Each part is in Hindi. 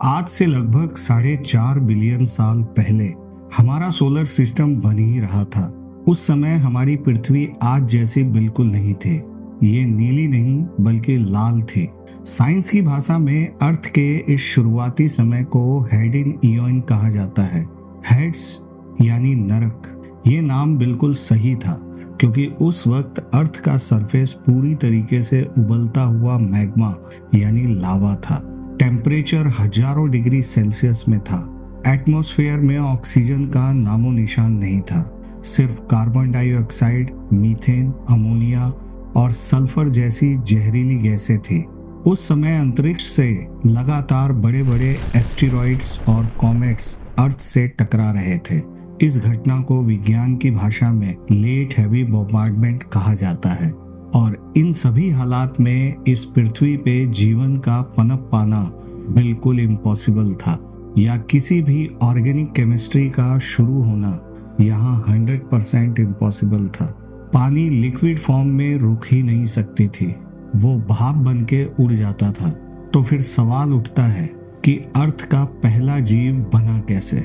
आज से लगभग 4.5 बिलियन साल पहले हमारा सोलर सिस्टम बन ही रहा था। उस समय हमारी पृथ्वी आज जैसी बिल्कुल नहीं थी। ये नीली नहीं बल्कि लाल थी। साइंस की भाषा में अर्थ के इस शुरुआती समय को हेडिन ईओन कहा जाता है। हेड्स यानी नरक। ये नाम बिल्कुल सही था क्योंकि उस वक्त अर्थ का सरफेस पूरी तरीके से उबलता हुआ मैग्मा यानी लावा था। टेम्परेचर हजारों डिग्री सेल्सियस में था। एटमॉस्फेयर में ऑक्सीजन का नामो निशान नहीं था। सिर्फ कार्बन डाइऑक्साइड, मीथेन, अमोनिया और सल्फर जैसी जहरीली गैसें थी। उस समय अंतरिक्ष से लगातार बड़े बड़े एस्टेरॉइड्स और कॉमेट्स अर्थ से टकरा रहे थे। इस घटना को विज्ञान की भाषा में लेट हैवी बॉम्बार्डमेंट कहा जाता है और इन सभी हालात में इस पृथ्वी पे जीवन का पनप पाना बिल्कुल इम्पॉसिबल था, या किसी भी ऑर्गेनिक केमिस्ट्री का शुरू होना यहाँ 100% इम्पॉसिबल था। पानी लिक्विड फॉर्म में रुक ही नहीं सकती थी, वो भाप बन के उड़ जाता था। तो फिर सवाल उठता है कि अर्थ का पहला जीव बना कैसे?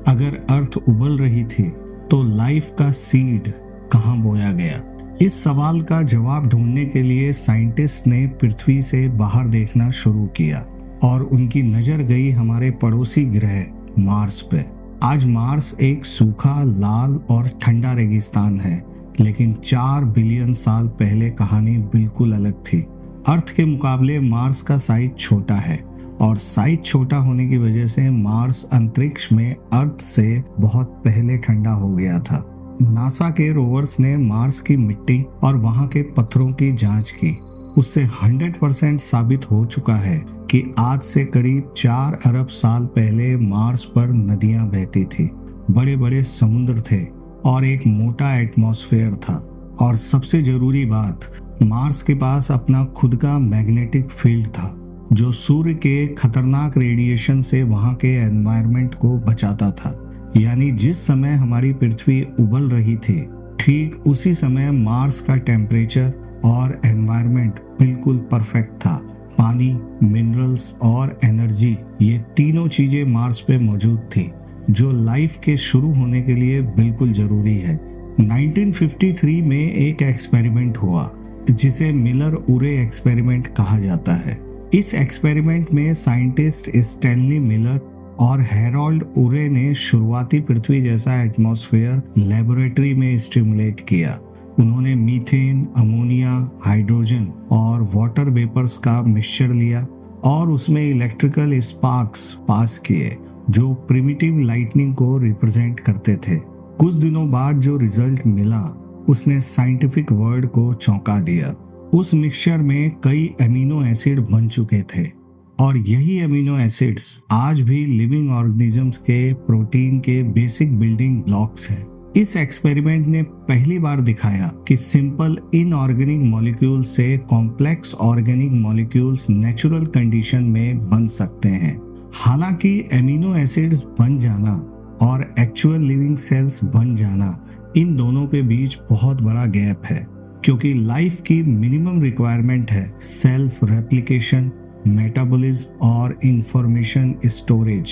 अगर अर्थ उबल रही थी तो लाइफ का सीड कहाँ बोया गया? इस सवाल का जवाब ढूंढने के लिए साइंटिस्ट ने पृथ्वी से बाहर देखना शुरू किया और उनकी नजर गई हमारे पड़ोसी ग्रह मार्स पे। आज मार्स एक सूखा, लाल और ठंडा रेगिस्तान है, लेकिन 4 बिलियन साल पहले कहानी बिल्कुल अलग थी। अर्थ के मुकाबले मार्स का साइज छोटा है और साइज छोटा होने की वजह से मार्स अंतरिक्ष में अर्थ से बहुत पहले ठंडा हो गया था। नासा के रोवर्स ने मार्स की मिट्टी और वहां के पत्थरों की जांच की। उससे 100% साबित हो चुका है कि आज से करीब 4 अरब साल पहले मार्स पर नदियां बहती थी, बड़े बड़े समुद्र थे और एक मोटा एटमॉस्फेयर था। और सबसे जरूरी बात, मार्स के पास अपना खुद का मैग्नेटिक फील्ड था जो सूर्य के खतरनाक रेडिएशन से वहां के एनवायरनमेंट को बचाता था। यानी जिस समय हमारी पृथ्वी उबल रही थी, ठीक उसी समय मार्स का टेम्परेचर और एनवायरनमेंट बिल्कुल परफेक्ट था। पानी, मिनरल्स और एनर्जी, ये तीनों चीजें मार्स पे मौजूद थी जो लाइफ के शुरू होने के लिए बिल्कुल जरूरी है। 1953 में एक एक्सपेरिमेंट हुआ जिसे मिलर-उरे एक्सपेरिमेंट कहा जाता है। इस एक्सपेरिमेंट में साइंटिस्ट स्टैनली मिलर और हैरोल्ड उरे ने शुरुआती पृथ्वी जैसा एटमॉस्फेयर लेबोरेटरी में स्टिमुलेट किया। उन्होंने मीथेन, अमोनिया, हाइड्रोजन और वाटर वेपर्स का मिक्सचर लिया और उसमें इलेक्ट्रिकल स्पार्क्स पास किए जो प्रिमिटिव लाइटनिंग को रिप्रेजेंट करते थे। कुछ दिनों बाद जो रिजल्ट मिला उसने साइंटिफिक वर्ल्ड को चौंका दिया। उस मिक्सचर में कई अमीनो एसिड बन चुके थे और यही अमीनो एसिड्स आज भी लिविंग ऑर्गेनिजम्स के प्रोटीन के बेसिक बिल्डिंग ब्लॉक्स हैं। इस एक्सपेरिमेंट ने पहली बार दिखाया कि सिंपल इनऑर्गेनिक मॉलिक्यूल से complex organic molecules natural condition में बन सकते हैं। हालांकि अमीनो एसिड्स बन जाना और एक्चुअल लिविंग सेल्स बन जाना, इन दोनों के बीच बहुत बड़ा गैप है, क्योंकि लाइफ की मिनिमम रिक्वायरमेंट है सेल्फ रेप्लिकेशन, मेटाबॉलिज्म और इंफॉर्मेशन स्टोरेज।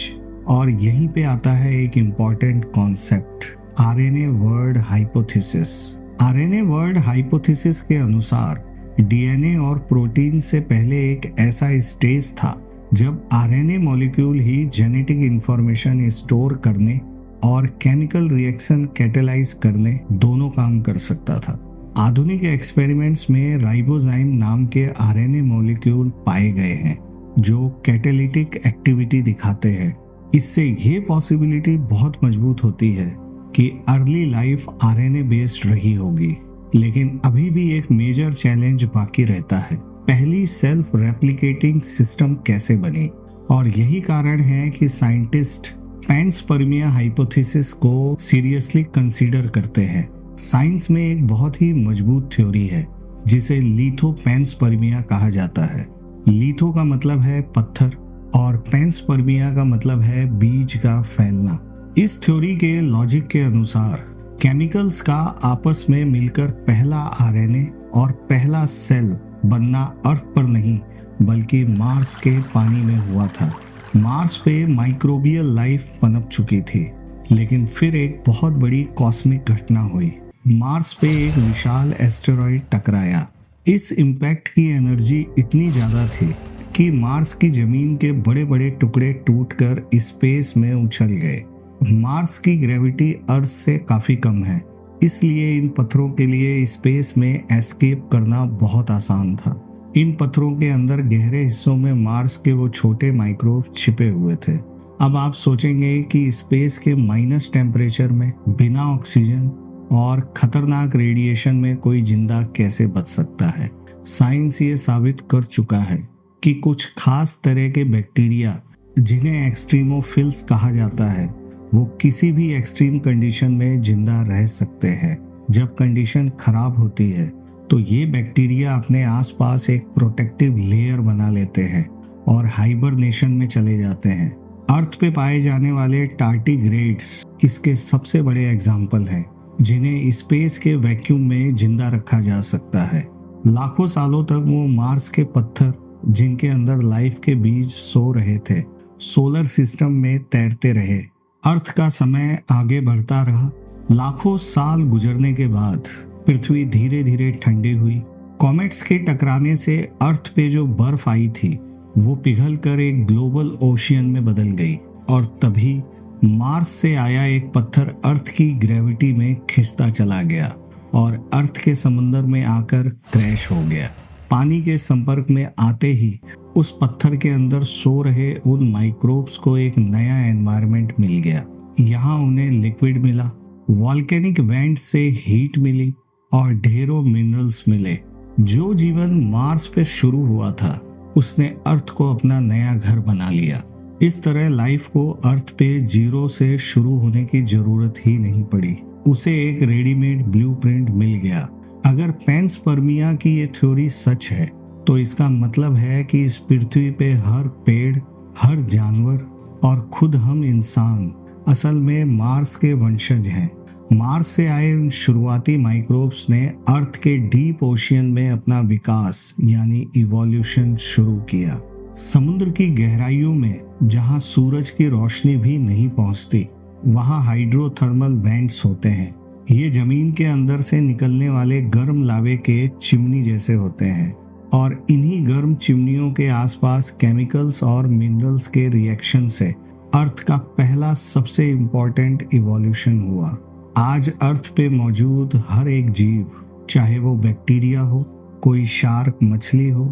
और यहीं पे आता है एक important concept, RNA word hypothesis. RNA word hypothesis के अनुसार डीएनए और प्रोटीन से पहले एक ऐसा स्टेज था जब आरएनए मॉलिक्यूल ही जेनेटिक इंफॉर्मेशन स्टोर करने और केमिकल रिएक्शन कैटेलाइज करने दोनों काम कर सकता था। आधुनिक एक्सपेरिमेंट्स में राइबोजाइम नाम के आरएनए मॉलिक्यूल पाए गए हैं जो कैटेलिटिक एक्टिविटी दिखाते हैं। इससे ये पॉसिबिलिटी बहुत मजबूत होती है कि अर्ली लाइफ आरएनए बेस्ड रही होगी। लेकिन अभी भी एक मेजर चैलेंज बाकी रहता है, पहली सेल्फ रेप्लिकेटिंग सिस्टम कैसे बनी? और यही कारण है कि साइंटिस्ट पैनस्पर्मिया हाइपोथेसिस को सीरियसली कंसीडर करते हैं। साइंस में एक बहुत ही मजबूत थ्योरी है जिसे लिथोपैनस्पर्मिया कहा जाता है। लिथो का मतलब है पत्थर और पैनस्पर्मिया का मतलब है बीज का फैलना। इस थ्योरी के लॉजिक के अनुसार केमिकल्स का आपस में मिलकर पहला आरएनए और पहला सेल बनना अर्थ पर नहीं बल्कि मार्स के पानी में हुआ था। मार्स पे माइक्रोबियल लाइफ पनप चुकी थी, लेकिन फिर एक बहुत बड़ी कॉस्मिक घटना हुई। मार्स पे एक विशाल एस्टेरॉइड टकराया। इस इम्पैक्ट की एनर्जी इतनी ज़्यादा थी कि मार्स की जमीन के बड़े बड़े टुकड़े टूटकर स्पेस में उछल गए। मार्स की ग्रेविटी अर्थ से काफ़ी कम है, इसलिए इन पत्थरों के लिए स्पेस में एस्केप करना बहुत आसान था। इन पत्थरों के अंदर गहरे हिस्सों में मार्स के वो छोटे माइक्रोब छिपे हुए थे। अब आप सोचेंगे कि स्पेस के माइनस टेम्परेचर में बिना ऑक्सीजन और खतरनाक रेडिएशन में कोई जिंदा कैसे बच सकता है। साइंस ये साबित कर चुका है कि कुछ खास तरह के बैक्टीरिया, जिन्हें एक्सट्रीमोफिल्स कहा जाता है, वो किसी भी एक्सट्रीम कंडीशन में जिंदा रह सकते हैं। जब कंडीशन खराब होती है तो ये बैक्टीरिया अपने आसपास एक प्रोटेक्टिव लेयर बना लेते हैं और हाइबरनेशन में चले जाते हैं। अर्थ पे पाए जाने वाले टार्डिग्रेड्स इसके सबसे बड़े एग्जाम्पल हैं, जिन्हें स्पेस के वैक्यूम में जिंदा रखा जा सकता है। लाखों सालों तक वो मार्स के पत्थर, जिनके अंदर लाइफ के बीज सो रहे थे, सोलर सिस्टम में तैरते रहे। अर्थ का समय आगे बढ़ता रहा। लाखों साल गुजरने के बाद पृथ्वी धीरे धीरे ठंडी हुई। कॉमेट्स के टकराने से अर्थ पे जो बर्फ आई थी वो पिघलकर एक ग्लोबल ओशियन में बदल गई, और तभी मार्स से आया एक पत्थर अर्थ की ग्रेविटी में खिंचता चला गया और अर्थ के समुद्र में आकर क्रैश हो गया। पानी के संपर्क में आते ही उस पत्थर के अंदर सो रहे उन माइक्रोब्स को एक नया एनवायरनमेंट मिल गया। यहाँ उन्हें लिक्विड मिला, वॉल्केनिक वेंट से हीट मिली और ढेरों मिनरल्स मिले। जो जीवन मार्स पे शुरू हुआ था उसने अर्थ को अपना नया घर बना लिया। इस तरह लाइफ को अर्थ पे जीरो से शुरू होने की जरूरत ही नहीं पड़ी, उसे एक रेडीमेड ब्लूप्रिंट मिल गया। अगर पेंसपर्मिया की ये थ्योरी सच है तो इसका मतलब है कि इस पृथ्वी पे हर पेड़, हर जानवर और खुद हम इंसान असल में मार्स के वंशज हैं। मार्स से आए उन शुरुआती माइक्रोब्स ने अर्थ के डीप ओशियन में अपना विकास यानी इवोल्यूशन शुरू किया। समुद्र की गहराइयों में जहां सूरज की रोशनी भी नहीं पहुंचती, वहां हाइड्रोथर्मल वेंट्स होते हैं। ये जमीन के अंदर से निकलने वाले गर्म लावे के चिमनी जैसे होते हैं, और इन्हीं गर्म चिमनियों के आसपास केमिकल्स और मिनरल्स के रिएक्शन से अर्थ का पहला सबसे इम्पोर्टेंट इवोल्यूशन हुआ। आज अर्थ पे मौजूद हर एक जीव, चाहे वो बैक्टीरिया हो, कोई शार्क मछली हो,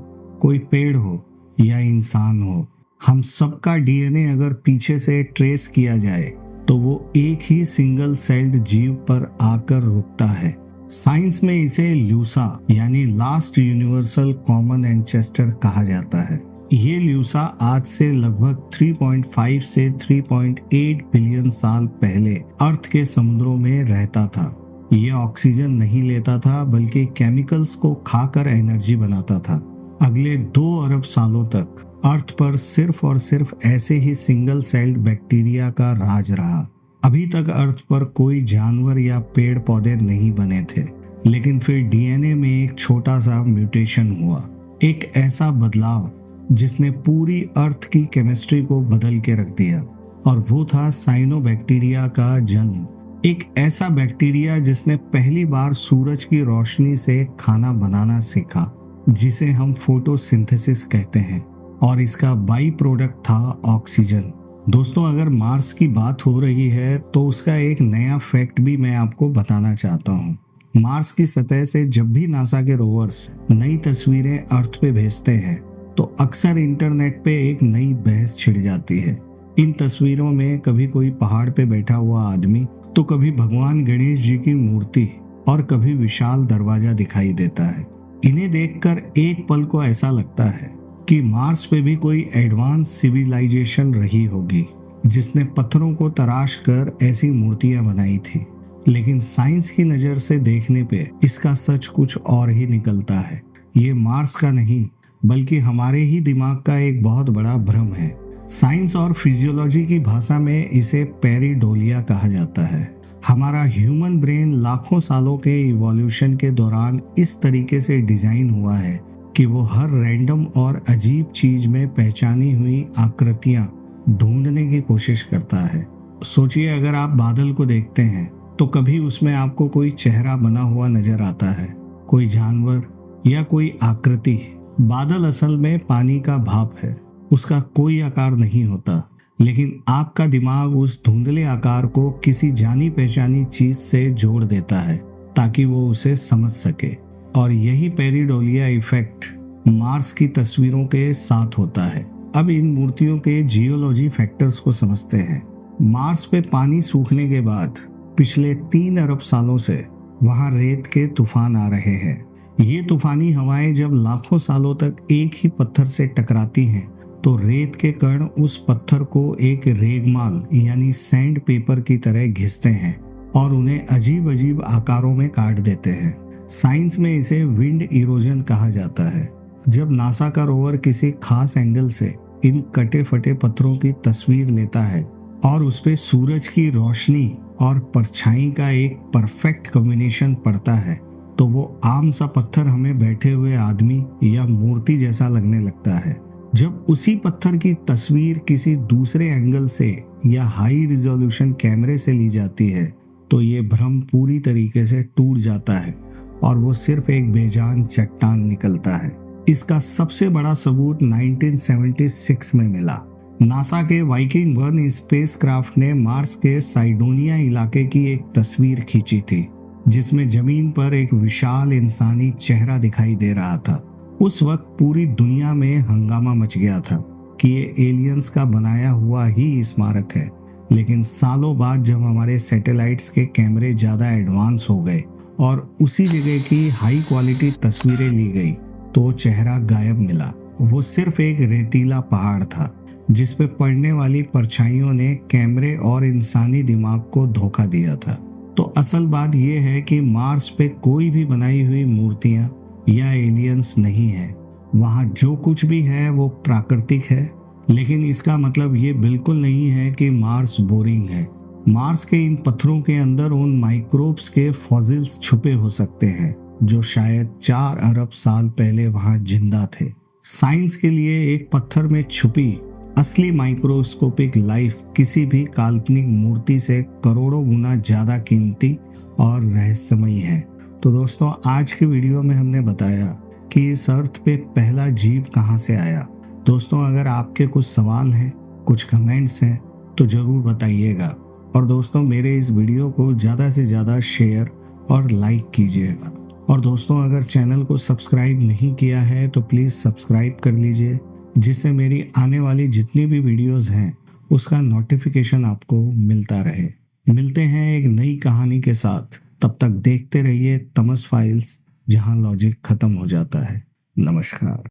कोई पेड़ हो या इंसान हो, हम सबका डीएनए अगर पीछे से ट्रेस किया जाए तो वो एक ही सिंगल सेल्ड जीव पर आकर रुकता है। साइंस में इसे ल्यूसा यानी लास्ट यूनिवर्सल कॉमन एंसेस्टर कहा जाता है। ये ल्यूसा आज से लगभग 3.5 से 3.8 बिलियन साल पहले अर्थ के समुद्रों में रहता था। ये ऑक्सीजन नहीं लेता था, बल्कि केमिकल्स को खाकर एनर्जी बनाता था। अगले 2 अरब सालों तक अर्थ पर सिर्फ और सिर्फ ऐसे ही सिंगल सेल्ड बैक्टीरिया का राज रहा। अभी तक अर्थ पर कोई जानवर या पेड़ पौधे नहीं बने थे, लेकिन फिर डीएनए में एक छोटा सा म्यूटेशन हुआ, एक ऐसा बदलाव जिसने पूरी अर्थ की केमिस्ट्री को बदल के रख दिया, और वो था साइनोबैक्टीरिया का जन्म। एक ऐसा बैक्टीरिया जिसने पहली बार सूरज की रोशनी से खाना बनाना सीखा, जिसे हम फोटोसिंथेसिस कहते हैं, और इसका बाई प्रोडक्ट था ऑक्सीजन। दोस्तों, अगर मार्स की बात हो रही है तो उसका एक नया फैक्ट भी मैं आपको बताना चाहता हूँ। मार्स की सतह से जब भी नासा के रोवर्स नई तस्वीरें अर्थ पे भेजते हैं तो अक्सर इंटरनेट पे एक नई बहस छिड़ जाती है। इन तस्वीरों में कभी कोई पहाड़ पे बैठा हुआ आदमी, तो कभी भगवान गणेश जी की मूर्ति, और कभी विशाल दरवाजा दिखाई देता है। इन्हें देखकर एक पल को ऐसा लगता है कि मार्स पे भी कोई एडवांस सिविलाइजेशन रही होगी, जिसने पत्थरों को तराश कर ऐसी मूर्तियां बनाई थी। लेकिन साइंस की नज़र से देखने पे इसका सच कुछ और ही निकलता है। ये मार्स का नहीं, बल्कि हमारे ही दिमाग का एक बहुत बड़ा भ्रम है। साइंस और फिजियोलॉजी की भाषा में इसे पेरिडोलिया कहा जाता है। हमारा ह्यूमन ब्रेन लाखों सालों के इवोल्यूशन के दौरान इस तरीके से डिजाइन हुआ है कि वो हर रैंडम और अजीब चीज में पहचानी हुई आकृतियां ढूंढने की कोशिश करता है। सोचिए, अगर आप बादल को देखते हैं तो कभी उसमें आपको कोई चेहरा बना हुआ नजर आता है, कोई जानवर या कोई आकृति। बादल असल में पानी का भाप है, उसका कोई आकार नहीं होता, लेकिन आपका दिमाग उस धुंधले आकार को किसी जानी पहचानी चीज से जोड़ देता है ताकि वो उसे समझ सके। और यही पेरिडोलिया इफेक्ट मार्स की तस्वीरों के साथ होता है। अब इन मूर्तियों के जियोलॉजी फैक्टर्स को समझते हैं। मार्स पे पानी सूखने के बाद पिछले 3 अरब सालों से वहां रेत के तूफान आ रहे हैं। ये तूफानी हवाएं जब लाखों सालों तक एक ही पत्थर से टकराती हैं तो रेत के कण उस पत्थर को एक रेगमाल यानी सैंड पेपर की तरह घिसते हैं और उन्हें अजीब अजीब आकारों में काट देते हैं। साइंस में इसे विंड इरोजन कहा जाता है। जब नासा का रोवर किसी खास एंगल से इन कटे फटे पत्थरों की तस्वीर लेता है और उस पे सूरज की रोशनी और परछाई का एक परफेक्ट कॉम्बिनेशन पड़ता है तो वो आम सा पत्थर हमें बैठे हुए आदमी या मूर्ति जैसा लगने लगता है। जब उसी पत्थर की तस्वीर किसी दूसरे एंगल से या हाई रिजोल्यूशन कैमरे से ली जाती है तो ये भ्रम पूरी तरीके से टूट जाता है और वो सिर्फ एक बेजान चट्टान निकलता है। इसका सबसे बड़ा सबूत 1976 में मिला। नासा के वाइकिंग 1 स्पेसक्राफ्ट ने मार्स के साइडोनिया इलाके की एक तस्वीर खींची थी जिसमें जमीन पर एक विशाल इंसानी चेहरा दिखाई दे रहा था। उस वक्त पूरी दुनिया में हंगामा मच गया था कि ये एलियंस का बनाया हुआ ही स्मारक है। लेकिन सालों बाद जब हमारे सैटेलाइट्स के कैमरे ज्यादा एडवांस हो गए और उसी जगह की हाई क्वालिटी तस्वीरें ली गई तो चेहरा गायब मिला। वो सिर्फ एक रेतीला पहाड़ था जिस पे पड़ने वाली परछाइयों ने कैमरे और इंसानी दिमाग को धोखा दिया था। तो असल बात यह है कि मार्स पे कोई भी बनाई हुई मूर्तियां या एलियंस नहीं है। वहाँ जो कुछ भी है वो प्राकृतिक है, लेकिन इसका मतलब ये बिल्कुल नहीं है कि मार्स बोरिंग है। मार्स के इन पत्थरों के अंदर उन माइक्रोब्स के फॉसिल्स छुपे हो सकते हैं जो शायद 4 अरब साल पहले वहाँ जिंदा थे। साइंस के लिए एक पत्थर में छुपी असली माइक्रोस्कोपिक लाइफ किसी भी काल्पनिक मूर्ति से करोड़ों गुना ज्यादा कीमती और रहस्यमयी है। तो दोस्तों, आज की वीडियो में हमने बताया कि इस अर्थ पे पहला जीव कहाँ से आया। दोस्तों, अगर आपके कुछ सवाल हैं, कुछ कमेंट्स हैं तो जरूर बताइएगा। और दोस्तों, मेरे इस वीडियो को ज़्यादा से ज़्यादा शेयर और लाइक कीजिएगा। और दोस्तों, अगर चैनल को सब्सक्राइब नहीं किया है तो प्लीज़ सब्सक्राइब कर लीजिए, जिससे मेरी आने वाली जितनी भी वीडियोस हैं उसका नोटिफिकेशन आपको मिलता रहे। मिलते हैं एक नई कहानी के साथ। तब तक देखते रहिए तमस फाइल्स, जहां लॉजिक खत्म हो जाता है। नमस्कार।